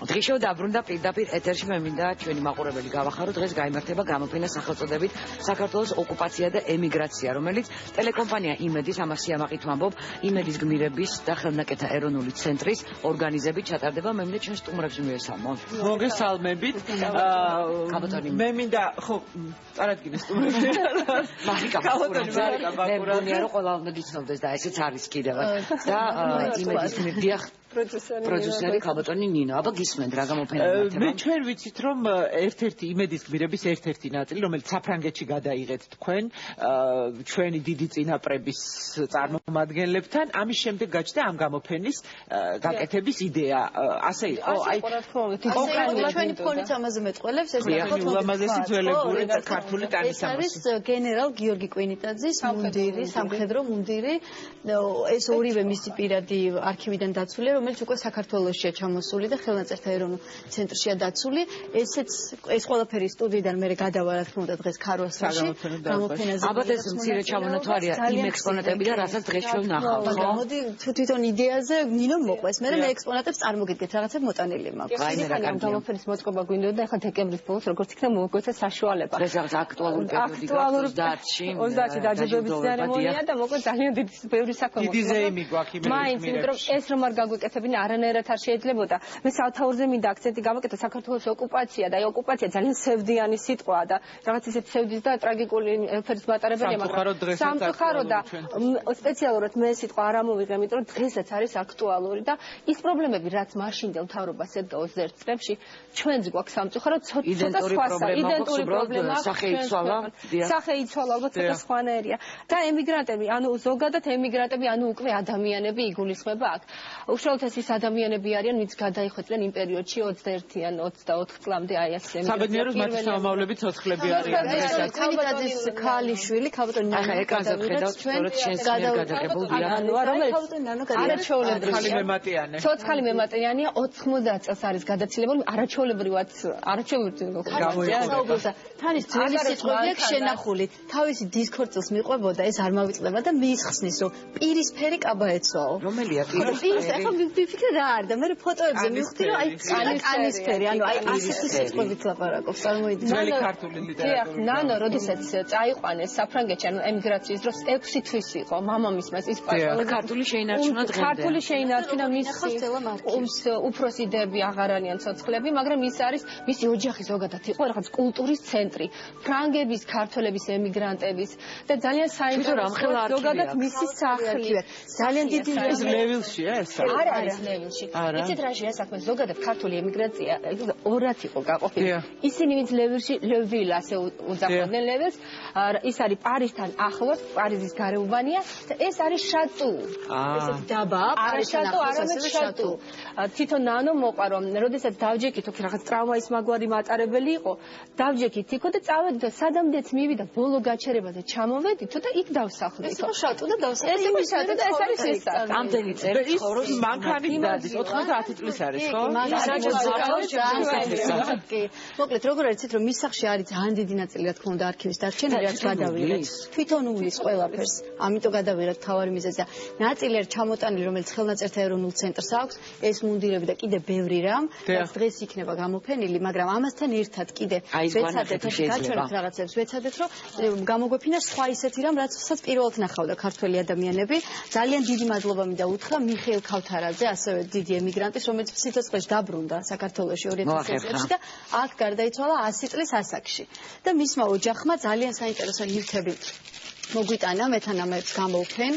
დღის შოუ დაბრუნდა პირდაპირ ეთერში მე მინდა ჩვენი მაყურებელი გავახარო დღეს გაიმართება გამოფენა სახელწოდებით საქართველოს ოკუპაცია და ემიგრაცია რომელიც ტელეკომპანია იმედის ამას სიამაყით ვამბობ იმედის გმირების და ხელნაკეთა ეროვნული ცენტრის ორგანიზებით ჩატარდება მე მინდა ჩვენ სტუმრებს მივესალმოთ მოგესალმებით მე მინდა ხო წარადგინე სტუმრები მარიკა ბაკურაძე რომ ყველა უნდა გიცნობდეს და ესეც არის კიდევ და იმედის გმირდია პროდიუსერი ქალბატონი ნინო. აბა გისმენთ რა გამოფენა მართება? მე ჩვენ ვიცით რომ ერთ-ერთი იმედის გმირების ერთ-ერთი ნაწილი რომელიც საფრანგეთში გადაიღეთ თქვენ ჩვენი დიდი წინაპრების წარმომადგენლებთან ამის შემდეგ გაჩნდა ამ გამოფენის გაკეთების იდეა. ასე იყო. აი ჩვენი ფონიც ამაზე მეტყველებს ეს ულამაზესი ძველებური და ქართული ტანისამოსი. ეს არის გენერალ გიორგი კვინიტაძის მუნდირი, სამხედრო მუნდირი. ეს ორივე მისი პირადი არქივიდან დაცულია რომელიც უკვე საქართველოსშია ჩამოსული და ხელნაწერთა ეროვნულ ცენტრშია დაცული. ეს ყველაფერი სტუდიიდან მე გადავა რა თქმა უნდა დღეს ქარვასში გამოფენაზე. აბა ეს მცირე ჩამონათვარია იმ ექსპონატები და რასაც დღეს ჩვენ ვნახავთ, ხო? მოდი თვითონ იდეაზე ნინო მოყვეს. მე ექსპონატებს წარმოგიდგეთ, რაღაცა მოტანილი მაქვს. ამ გამოფენის მოწყობა გვინდოდა და ახლა დეკემბრის ბოლოს როგორც იქნა მოგვეცა საშუალება. დღეს რაღაც აქტუალური პერიოდი გაქვს 30-ში დაჯილდოების ცერემონია და მოკლედ ძალიან ბევრი საქმე მოხდა. დიდი ზეიმი გვაქვს იმედის მაინც იმიტომ ეს რომ არ გაგვიკეთებინა არანაირად არ შეიძლებოდა. მე სათავეზე მინდა აქცენტი გამოკეთო საქართველოს ოკუპაცია და აი ოკუპაცია ძალიან სევდიანი სიტყვაა და რაღაც ისეთ სევდის და ტრაგიკული ფერის მატარებელია, მაგრამ სამწუხარო და სპეციალურად მე სიტყვა არ ამოვიღე, იმიტომ რომ დღესაც არის აქტუალური და ის პრობლემები რაც მაშინდელ მთავრობას ედგა 21 წლებში ჩვენც გვაქვს სამწუხარო ცოტა სხვა იდენტური პრობლემა სახე იცვალა ალბათ ცოტა სხვანაირია და ემიგრანტები ანუ ზოგადად ემიგრანტები ანუ უკვე ადამიანები იგულისხმება აქ უშუალოდ ის ადამიანები არიან ვინც გადაიხვეწნენ იმ პერიოდში 21-ან 24 წლამდე აი ასე საბედნიეროდ მათი სამომავლები ცოცხლები არიან ქალბატონის ქალიშვილი ქალბატონი ახლა ეკრანზე ვხედავთ სწორედ შენს გადაღებულ დიალოგს რომელიც არაჩვეულებრივი მემატიანე ცოცხალი მემატიანეა 90 წელს არის გადაცილებული არაჩვეულებრივად თანის ძველი სიტყვები აქვს შენახული თავისი დისკორდს მიყვებოდა ეს არ მავიწყდება და მიისხსნის რომ პირისფერი კაბა ეცვაო რომელია პირისფერი ახლა ვიფიქრე რა არის და მე ფოტოებზე მივხვდი რომ აი კანისფერი ანუ აი ასეთი სიტყვებით ლაპარაკობს წარმოიდგინე ძველი ქართული ლიტერატურა ნანო როდესაც წაიყვანეს საფრანგეთში ანუ ემიგრაციის დროს 6 თვის იყო მამამისმა ის პასპორტი ქართული შეინარჩუნა დღემდე ქართული შეინარჩუნა მისი უფროსი დები აღარ არიან ცოცხლები მაგრამ ის არის მისი ოჯახი ზოგადად იყო რაღაც კულტურის ცენტრი ფრანგების ქართველების ემიგრანტების და ძალიან საინტერესო ზოგადად მისი სახლი ძალიან დიდი ლევილშია ეს არ არის ლევილში. იცით რა შეასაქმე ზოგადად ქართული ემიგრაცია ორად იყო გაყოფილი. ისინი ვინც ლევილში ლევილ ასე უძახოდნენ ლევილს, ის არის პარიზთან ახლოს, პარიზის გარეუბანია და ეს არის შატუ. ესეთი დაბა, პარიზთან ახლოს არის შატუ. თვითონ ნანო მოყვა რომ როდესაც დავჯექით რაღაც ტრავმაის მაგვარი მატარებელი იყო, დავჯექით იქო და წავედი და სადამდეც მივიდა ბოლო გაჩერებაზე ჩამოვედით და იქ დავსახლდით. ეს იყო შატუ და დავსახლდით. ეს იყო შატუ და ეს არის ეს. ამდენი წელი ცხოვრობს მანქანით დადის 90 წლის არის ხო? მოკლედ როგორ არის რომ მის სახში არის ძალიან დიდი ნაწილი რა თქმა უნდა არქივის დარჩენილი რაც გადავიღეთ თვითონ უვლის ყველაფერს ამიტომ გადავიღეთ თავარი მიზეზი და ნაწილი არის ჩამოტანილი რომელიც ხელნაწერთა ეროვნულ ცენტრს აქვს ეს მუნდირები და კიდე ბევრი რამ რაც დღეს იქნება გამოფენილი მაგრამ ამასთან ერთად კიდე ვეცადეთ გაჩვენოთ რაღაცებს ვეცადეთ რომ გამოგვეფინა სხვა ისეთი რამ რაცაც პირველად ნახავდა ქართველი ადამიანები ძალიან დიდი მადლობა მინდა უთხრა მიხეილ ქავთარაძე ასევე დიდი ემიგრანტის რომელიც სიცოცხლეში დაბრუნდა საქართველოში 2000 წელს და აქ გარდაიცვალა 100 წლის ასაკში და მისმა ოჯახმა ძალიან საინტერესო ნივთები მოგვიტანა მეთანამებს გამოვფენ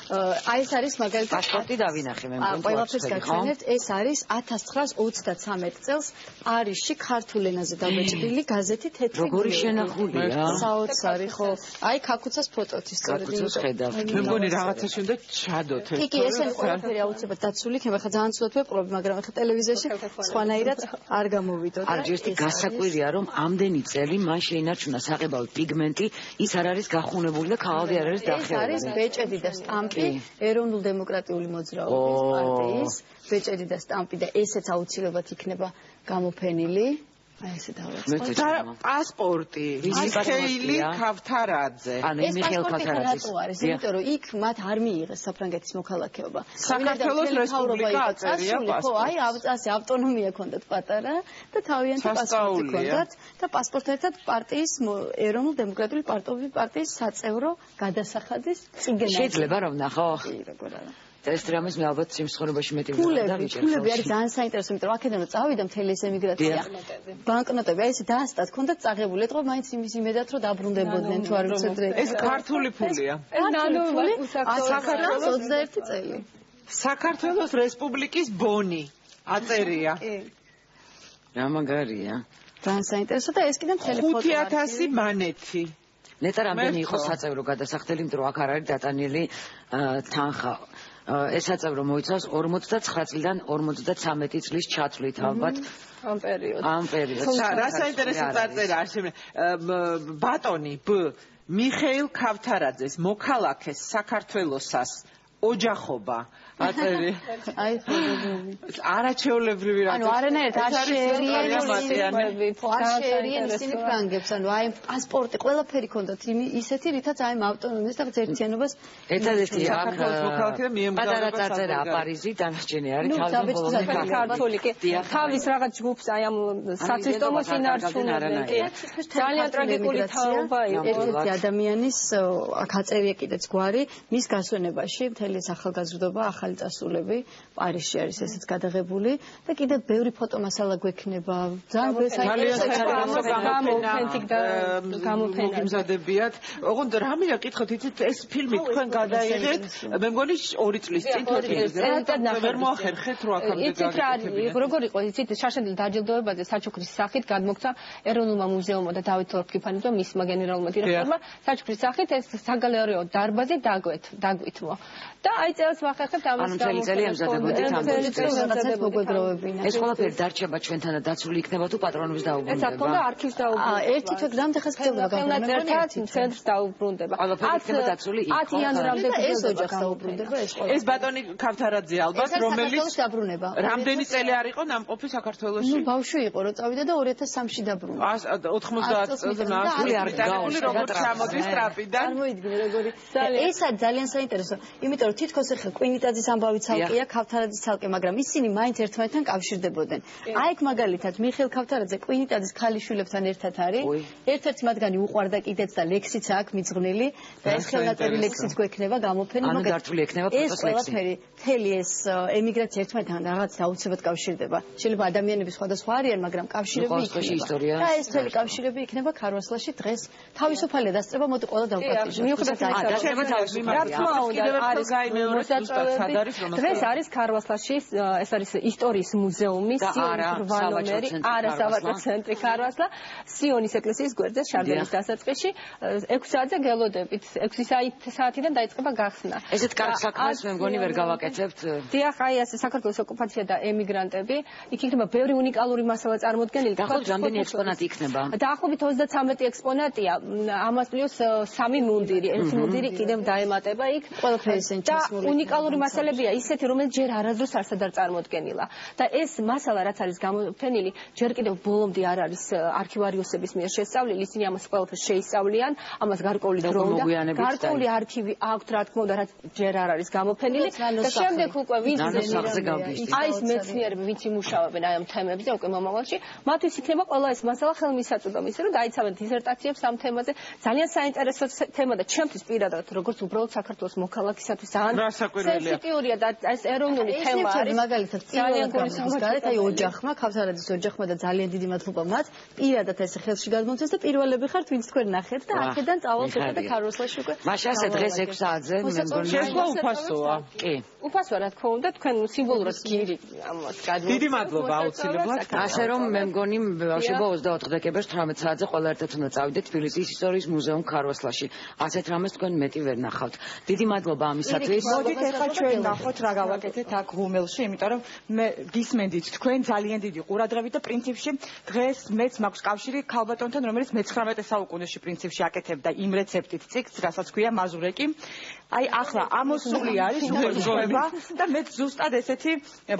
აი ეს არის მაგალითად პასპორტი დავინახე მე ყველაფერს გაჩვენებთ ეს არის 1933 წელს პარიზში ქართულ ენაზე დაბეჭდილი გაზეთი თეთრი როგორი შენახულია საოცარი ხო აი ქაქუცას ფოტოთი სწორედ მე მგონი რაღაცაში უნდა ჩადოთ ეს კი ესენი ყველაფერი აუცილებლად დაცული იქნება ხა ძალიან ცუდად ვეპყრობ მაგრამ ხა ტელევიზიაში სხვანაირად არ გამოვიდოდ არჯერტი გასაკვირია რომ ამდენი წელი მან შეინარჩუნა საყებავი პიგმენტი ის არ არის გახუნებული და ქაღალდი არ არის დახეული ეს არის ბეჭედი და სტამპი ეროვნულ დემოკრატიული მოძრაობის პარტიის ბეჭედი და სტამპი და ესეც აუცილებლად იქნება გამოფენილი აი ესე დავიწყო. პასპორტი მიხეილი ქავთარაძე. ანუ მიხეილ ქავთარაძის. იმიტომ რომ იქ მათ არ მიიღეს საფრანგეთის მოქალაქეობა. საქართველოს რესპუბლიკა აწერია პასპორტს. აი ასე ავტონომია ქონდათ პატარა და თავიანთი პასპორტი ქონდათ და პასპორტთან ერთად პარტიის ეროვნულ დემოკრატიული პარტიის საწევრო გადასახადის წიგნი. შეიძლება რომ ნახო? კი, როგორ არა. ეს დრამის მე ალბათ სიმსხურებაში მეტი ფულები არის ძალიან საინტერესო, იმიტომ რომ აქედან რომ წავიდა მთელი ეს ემიგრაცია. ბანკნოტები, აი ესე დაასტათ, ქონდათ წაღებული, ეთქო მაინც იმის იმედად რომ დაბრუნდებოდნენ თუ არ ვიცით. ეს ქართული ფულია. ნანული საქართველოს 21 წელი. საქართველოს რესპუბლიკის ბონი აწერია. რა მაგარია. ძალიან საინტერესო და ეს კიდე მთელი ფოტო 5000 მანეთი. ნეტა რამდენი იყო საწევრო გადასახდელი, იმიტომ რომ აქ არ არის დატანილი თანხა. ეს საწევრო მოიცავს 49 წლიდან 53 წლის ჩათვლით ალბათ ამ პერიოდში. რა საინტერესო წარწერა არის. ბატონი ბ მიხეილ ქავთარაძეს მოქალაქეს საქართველოსას ოჯახობა აწერი. აი ხოდები. არაჩვეულებრივი რა. ანუ არანაირად არ შეერიან ისინი ფრანგებს, ანუ აი პასპორტი, ყველაფერი ქონდათ ისეთი, რითაც აი ავტონომიას და ერთიანობას ერთადერთი საქართველოს მოქალაქე და მიემგზავრება პატარა წარწერაა პარიზი, დანარჩენი არის ქართული კი. თავის რაღაც ჯგუფს აი ამ საცისტომოს ინარჩუნებენ. ძალიან ტრაგიკული თაობა იყო. ერთ-ერთი ადამიანის აქ აწერია კიდეც გვარი, მის გასვენებაში მთელი ახალგაზრდობა ახალი წასულები პარიზში არის ესეც გადაღებული და კიდე ბევრი ფოტომასალა გვექნება. ძალიან გამოფენებიათ. ოღონდ რამეა კითხოთ, იცით ეს ფილმი თქვენ გადაიღეთ, მე მგონი 2 წლის წინ ვერ მოახერხეთ რო აქამდე იცით რა როგორ იყო იცით შარშენდილი დაჯილდოებაზე საჩუქრის სახით გადმოქცა ეროვნულმა მუზეუმმა და დავით ლორთქიფანიძემ მისმა გენერალურმა დირექტორმა საჩუქრის სახით ეს საგალერეო დარბაზი დაგვითმო და აი წელს ვახერხებთ ამას ეს ყველაფერი დარჩება ჩვენთანაც დაცული იქნება თუ პატრონობის დაუბრუნდება. ეს აქონდა არქივს დაუბრუნდება. ერთი თვე გრამდე ხეს გწევდა ცენტრს დაუბრუნდება. 10 იანვრამდე ეს ოჯახს დაუბრუნდება ეს ყველა. ეს ბატონი ქავთარაძე ალბათ რომელიც დაბრუნება. რამდენი წელი არ იყო ნამყოფი საქართველოში? ნუ ბავშვი იყო რომ წავიდა და 2003-ში დაბრუნდა. 90 წელს ნახული არ გაუშვი როგორც ჩამოდის ტრაპიდან. წარმოიდგინე როგორი. ესაც ძალიან საინტერესო, იმიტომ რომ თითქოს ახლა კვინიტაძის ამბავი ცალკეა, ქავთარაძის ცალკე, მაგრამ ისინი მაინც ერთმანეთთან კავშირდებოდნენ. აი ეგ მაგალითად მიხეილ ქავთარაძე კვინიტაძის ქალიშვილებთან ერთად არის. ერთ-ერთი მათგანი უყვარდა კიდეც და ლექსიც აქვს მიძღვნილი და ეს ხელნაწერი ლექსიც გვექნება გამოფენილი. ანუ დართული ექნება ფოტოს ლექსი. ეს ყველაფერი მთელი ეს ემიგრაცია ერთმანეთთან რაღაც დაუცებად კავშირდება. შეიძლება ადამიანები სხვადასხვა არიან, მაგრამ კავშირები იქნება. და ეს მთელი კავშირები იქნება ქარვასლაში დღეს თავისუფალია დასწრება, მოდი ყველა დავუკატიჟოთ. მიუხედავად რა თქმა უნდა არის დღეს არის ქარვასლაში ეს არის ისტორიის მუზეუმი სიონის არა სავატო ცენტრი ქარვასლა სიონის ეკლესიის გვერდზე შარდელის დასაწყისში 6 საათზე გელოდებით 6 საათიდან დაიწყება გახსნა ესეთ კარგ საქმეს მე მგონი ვერ გავაკეთებთ დიახ აი ასე საქართველოს ოკუპაცია და ემიგრანტები იქ იქნება ბევრი უნიკალური მასალა წარმოდგენილი დაახლოებით რამდენი ექსპონატი იქნება დაახლოებით 33 ექსპონატია ამას პლუს 3 მუნდირი ერთი მუნდირი კიდევ დაემატება იქ ყველაფერი და უნიკალური მასალებია ისეთი რომელიც ჯერ არასდროს არსად არ წარმოდგენილა და ეს მასალა რაც არის გამოფენილი ჯერ კიდევ ბოლომდე არ არის არქივარიუსების მიერ შესწავლილი ისინი ამას ყველაფერს შეისწავლიან ამას გარკვეული დრო უნდა გარკვეული არქივი აქვთ რა თქმა უნდა რაც ჯერ არ არის გამოფენილი და შემდეგ უკვე ვინც აი ეს მეცნიერები ვინც იმუშავებენ აი ამ თემებზე უკვე მომავალში მათთვის იქნება ყველა ეს მასალა ხელმისაწვდომი ისე რომ დაიცავენ დისერტაციებს ამ თემაზე ძალიან საინტერესო თემა და ჩემთვის პირადად როგორც უბრალოდ საქართველოს მოქალაქისათვის ძალიან სენსიტიურია და ეს ეროვნული თემა არის მაგალითად ძალიან გულისხმობს აი ოჯახმა ქავთარაძის ოჯახმა და ძალიან დიდი მადლობა მათ პირადად ეს ხელში გადმოწეს და პირველები ხართ ვინც თქვენ ნახეთ და აქედან წავალთ და ქარვასლაში უკვე მაშინ ასე დღეს 6 საათზე მე მგონი შესვლა უფასოა კი უფასოა რა თქმა უნდა თქვენ სიმბოლურად გირი ამას გადმოწეს დიდი მადლობა აუცილებლად ასე რომ მე მგონი ბავშვობა 24 დეკემბერს 18 საათზე ყველა ერთად უნდა წავიდეთ თბილისის ისტორიის მუზეუმ ქარვასლაში ასეთ რამეს თქვენ მეტი ვერ ნახავთ დიდი მადლობა ამისათვის მოდით ახლა ჩვენ ნახოთ რა გავაკეთეთ აქ ღუმელში, იმიტომ რომ მე გისმენდით თქვენ ძალიან დიდი ყურადღებით და პრინციპში დღეს მეც მაქვს კავშირი ქალბატონთან, რომელიც მე-19 საუკუნეში პრინციპში აკეთებდა იმ რეცეპტით წიგნს, რასაც ქვია მაზურეკი. აი ახლა ამოსული არის უხერხება და მე ზუსტად ესეთი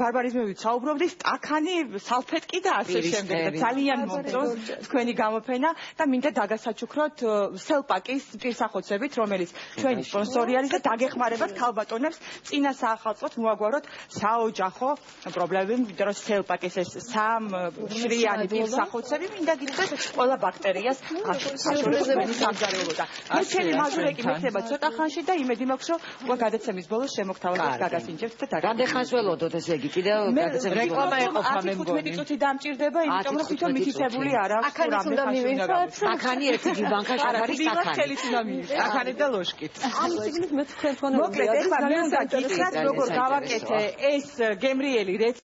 ბარბარიზმებით საუბრობდი, სტაქანი, სალფეტკი და ასე შემდეგ და ძალიან მომწონს თქვენი გამოფენა და მინდა დაგასაჩუქროთ სელპაკის პირსახოცებით, რომელიც ჩვენი სპონსორი არის და დაგეხმარებათ ქალბატონებს წინა საახალწლოდ მოაგვაროთ საოჯახო პრობლემები, იმიტომ რომ სელპაკის ეს სამშრიანი პირსახოცები მინდა გითხრათ ყველა ბაქტერიას გაშორებს ჩვენი სამზარეულოდან. მე ჩემი მაზურეკი მეცება ცოტა ხანში და იმედი მაქვს რომ უკვე გადაცემის ბოლოს შემოგთავაზებთ გაგასინჯებთ და რამდენხანს ველოდოთ ესე იგი კიდევ გადაცემის რეკლამა ეყოფა მე მგონი 15 წუთი დამჭირდება, იმიტომ რომ თვითონ მითითებული არა აქვს აქანის უნდა მივიღოთ. სტაქანი ერთი ჯიბანკა შაფარი სტაქანი. სტაქანი და ლოშკით. ამ ციგნით მე თქვენ თვითონ მოკლედ ეხლა მე უნდა გითხრათ როგორ გავაკეთე ეს გემრიელი რეცეპტი